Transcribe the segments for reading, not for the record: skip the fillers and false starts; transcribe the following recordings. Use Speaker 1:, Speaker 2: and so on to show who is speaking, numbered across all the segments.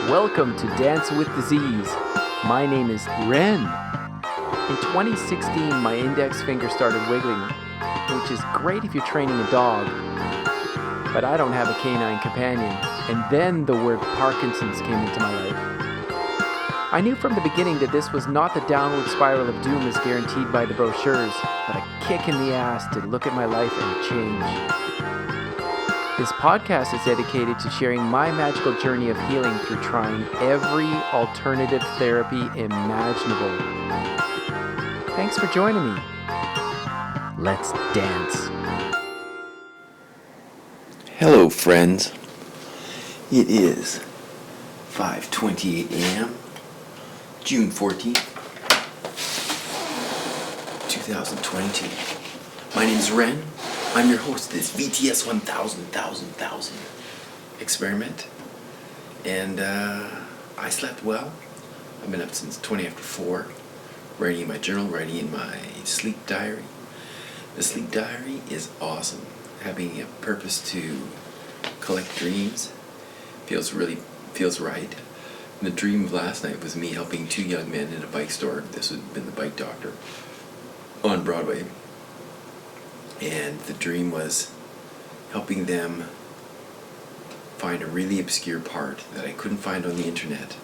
Speaker 1: Welcome to Dance with Disease. My name is Ren. In 2016, my index finger started wiggling, which is great if you're training a dog, but I don't have a canine companion. And then the word Parkinsons came into my life. I knew from the beginning that this was not the downward spiral of doom as guaranteed by the brochures, but a kick in the ass to look at my life and change. This podcast is dedicated to sharing my magical journey of healing through trying every alternative therapy imaginable. Thanks for joining me. Let's dance.
Speaker 2: Hello, friends. It is 5:28 a.m., June 14th, 2022. My name is Ren. I'm your host of this VTS 1000 experiment. And I slept well. I've been up since 20 after 4, writing in my journal, writing in my sleep diary. The sleep diary is awesome. Having a purpose to collect dreams feels right. And the dream of last night was me helping 2 young men in a bike store. This would have been the Bike Doctor on Broadway. And the dream was helping them find a really obscure part that I couldn't find on the internet.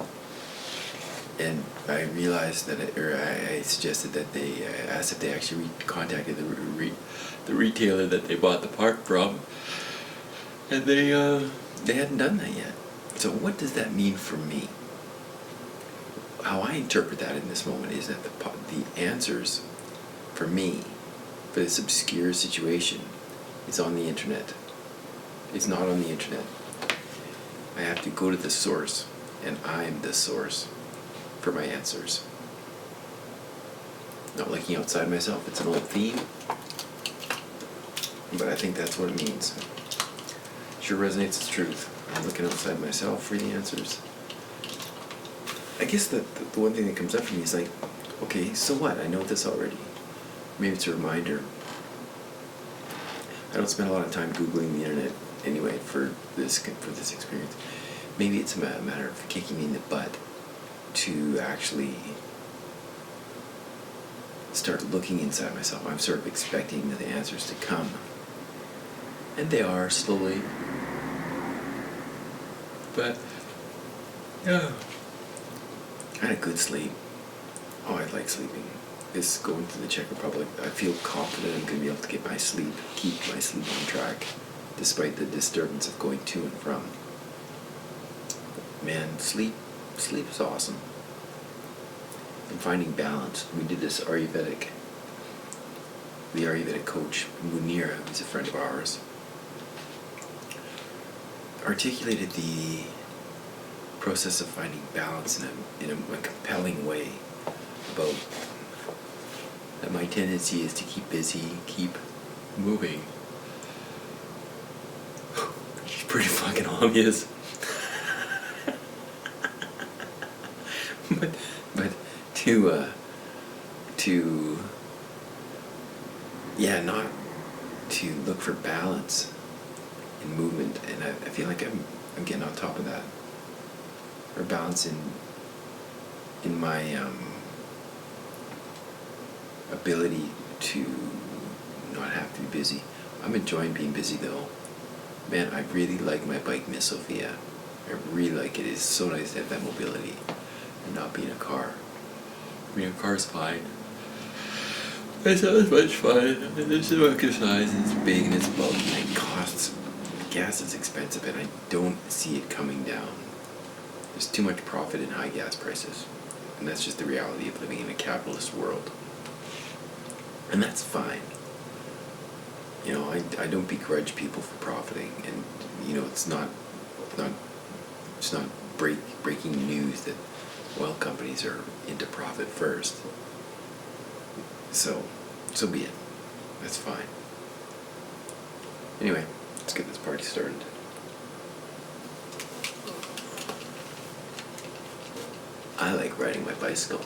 Speaker 2: And I realized that, I suggested that they asked if they actually contacted the retailer that they bought the part from, and they hadn't done that yet. So what does that mean for me? How I interpret that in this moment is that the answers for me, for this obscure situation, is on the internet. It's not on the internet. I have to go to the source, and I'm the source for my answers. Not looking outside myself. It's an old theme, but I think that's what it means. Sure resonates as truth. I'm looking outside myself for the answers. I guess the one thing that comes up for me is like, okay, so what? I know this already. Maybe it's a reminder. I don't spend a lot of time Googling the internet anyway for this experience. Maybe it's a matter of kicking me in the butt to actually start looking inside myself. I'm sort of expecting the answers to come. And they are, slowly. But, yeah. I had a good sleep. Oh, I like sleeping. This going to the Czech Republic, I feel confident I'm going to be able to keep my sleep on track, despite the disturbance of going to and from. Man, sleep is awesome. I'm finding balance. We did this the Ayurvedic coach, Munira, who's a friend of ours, articulated the process of finding balance in a compelling way about that my tendency is to keep busy, keep moving. It's pretty fucking obvious. but not to look for balance in movement, and I feel like I'm getting on top of that, or balance in my ability to not have to be busy. I'm enjoying being busy though. Man, I really like my bike, Miss Sophia. I really like it. It's so nice to have that mobility and not be in a car. Being in a car is fine. It's not as much fun. There's no exercise. It's big and it's bulky and it costs. Gas is expensive and I don't see it coming down. There's too much profit in high gas prices. And that's just the reality of living in a capitalist world. And that's fine. You know, I don't begrudge people for profiting, and you know, it's not breaking news that oil companies are into profit first. So be it. That's fine. Anyway, let's get this party started. I like riding my bicycle.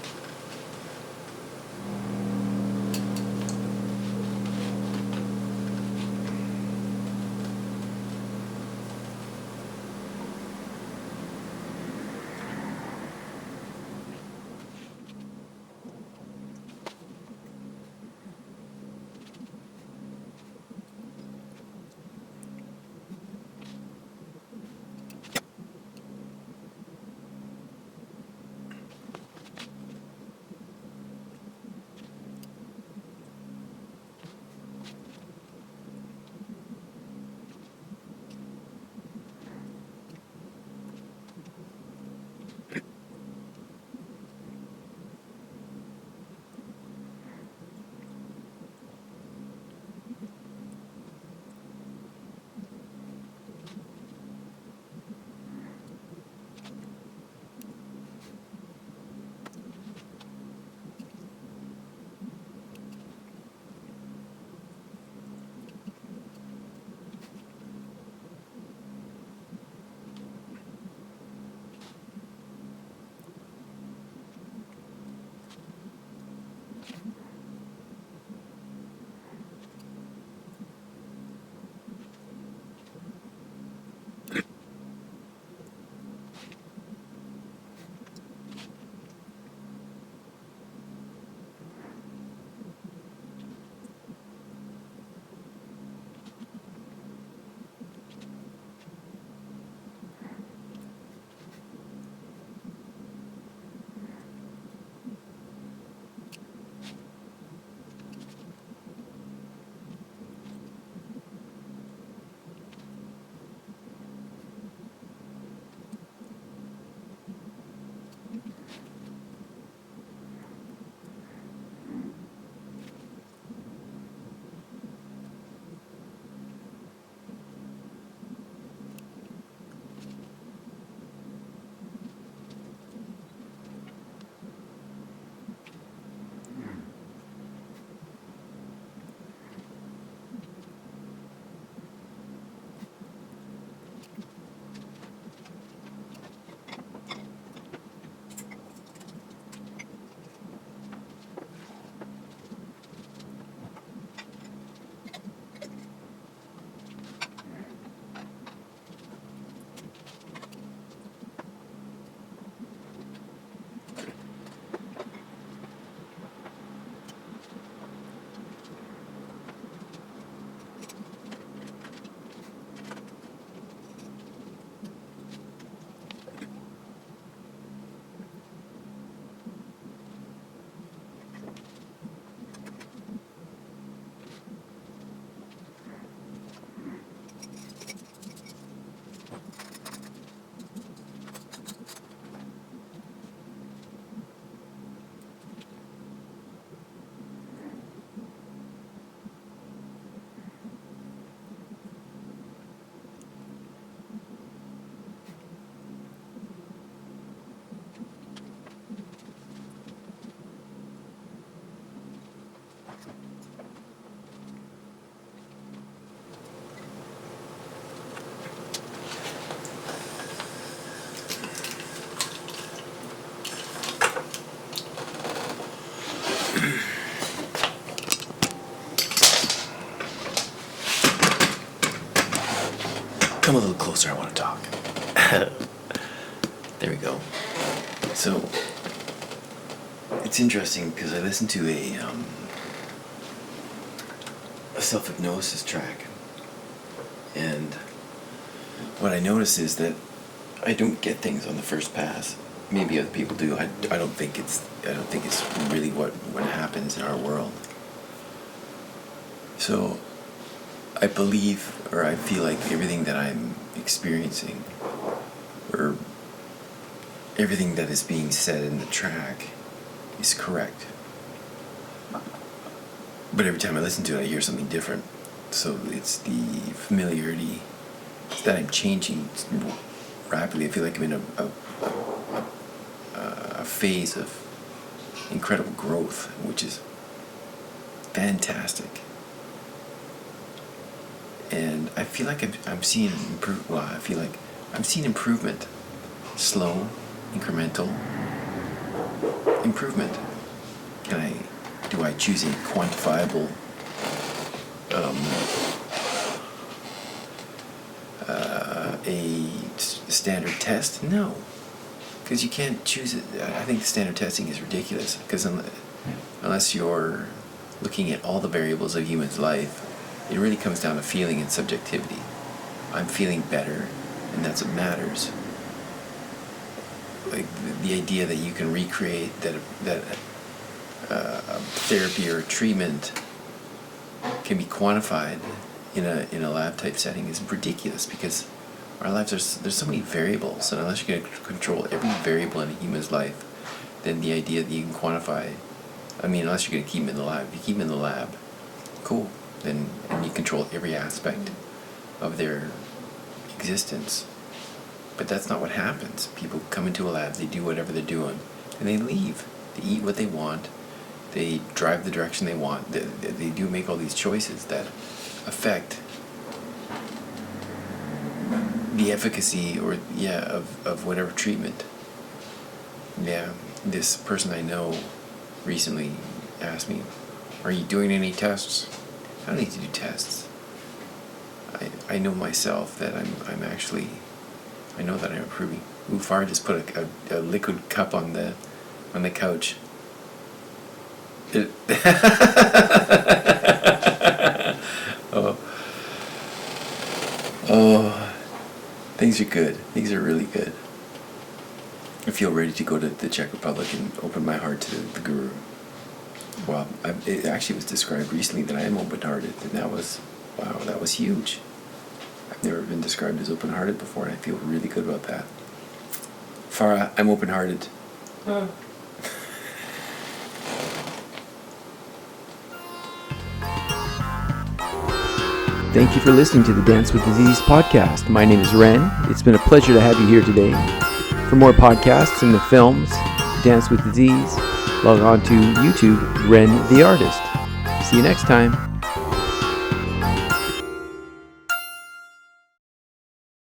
Speaker 2: talk. There we go. So, it's interesting because I listened to a self-hypnosis track, and what I notice is that I don't get things on the first pass. Maybe other people do. I don't think it's really what happens in our world. So I believe, or I feel like everything that I'm experiencing, or everything that is being said in the track, is correct. But every time I listen to it, I hear something different. So it's the familiarity that I'm changing rapidly. I feel like I'm in a phase of incredible growth, which is fantastic. And I feel like I'm seeing I'm seeing improvement, slow, incremental improvement. Do I choose a quantifiable a standard test? No, because you can't choose it. I think the standard testing is ridiculous, because unless you're looking at all the variables of human's life, it really comes down to feeling and subjectivity. I'm feeling better, and that's what matters. Like the idea that you can recreate that a therapy or a treatment can be quantified in a lab type setting is ridiculous, because our lives there's so many variables, and unless you're going to control every variable in a human's life, then the idea that you can quantify, unless you're going to keep them in the lab, if you keep them in the lab, cool, and you control every aspect of their existence. But that's not what happens. People come into a lab, they do whatever they're doing, and they leave. They eat what they want, they drive the direction they want, they do make all these choices that affect the efficacy of whatever treatment. This person I know recently asked me, "Are you doing any tests?" I don't need to do tests. I know myself that I'm actually, I know that I'm improving. Farah just put a liquid cup on the couch. Oh, things are good. Things are really good. I feel ready to go to the Czech Republic and open my heart to the Guru. Well, it actually was described recently that I am open-hearted, and that was huge. I've never been described as open-hearted before, and I feel really good about that. Farah, I'm open-hearted.
Speaker 1: Thank you for listening to the Dance with Disease podcast. My name is Ren. It's been a pleasure to have you here today. For more podcasts and the films, Dance with Disease, log on to YouTube, Ren the Artist. See you next time.